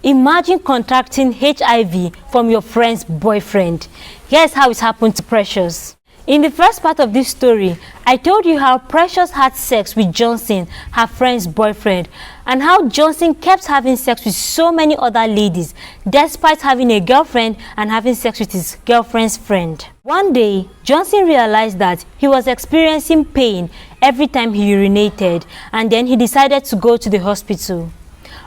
Imagine contracting HIV from your friend's boyfriend. Here's how it happened to Precious. In the first part of this story, I told you how Precious had sex with Johnson, her friend's boyfriend, and how Johnson kept having sex with so many other ladies, despite having a girlfriend and having sex with his girlfriend's friend. One day, Johnson realized that he was experiencing pain every time he urinated, and then he decided to go to the hospital.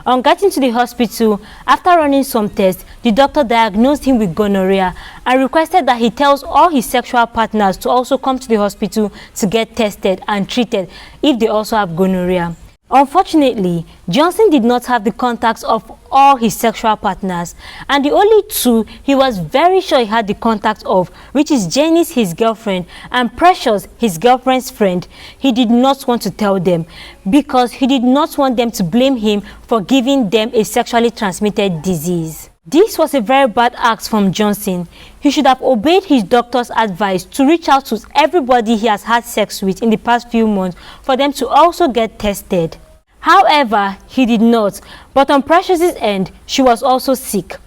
On getting to the hospital, after running some tests, the doctor diagnosed him with gonorrhea and requested that he tells all his sexual partners to also come to the hospital to get tested and treated if they also have gonorrhea. Unfortunately, Johnson did not have the contacts of all his sexual partners, and the only two he was very sure he had the contact of, which is Janice, his girlfriend, and Precious, his girlfriend's friend, he did not want to tell them because he did not want them to blame him for giving them a sexually transmitted disease. This was a very bad act from Johnson. He should have obeyed his doctor's advice to reach out to everybody he has had sex with in the past few months for them to also get tested. However, he did not, but on Precious's end, she was also sick.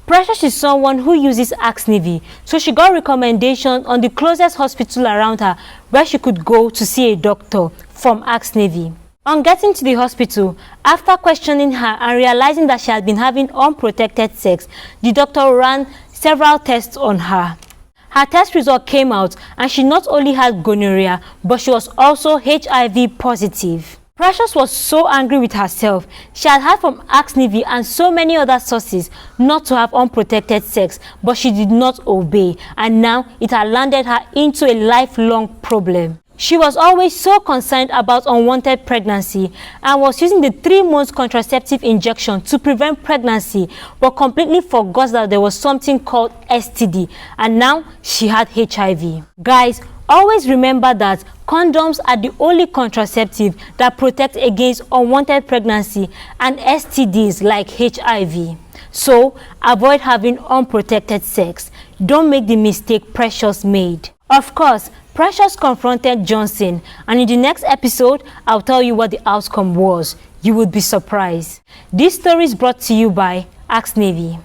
Precious is someone who uses Axnevi, so she got recommendation on the closest hospital around her where she could go to see a doctor from Axnevi. On getting to the hospital, after questioning her and realizing that she had been having unprotected sex, the doctor ran several tests on her. Her test result came out and she not only had gonorrhea, but she was also HIV positive. Precious was so angry with herself. She had heard from Axnevi and so many other sources not to have unprotected sex, but she did not obey, and now it had landed her into a lifelong problem. She was always so concerned about unwanted pregnancy and was using the 3-month contraceptive injection to prevent pregnancy, but completely forgot that there was something called STD, and now she had HIV. Guys, always remember that condoms are the only contraceptive that protect against unwanted pregnancy and STDs like HIV. So, avoid having unprotected sex. Don't make the mistake Precious made. Of course, Precious confronted Johnson, and in the next episode, I'll tell you what the outcome was. You would be surprised. This story is brought to you by Axnevi.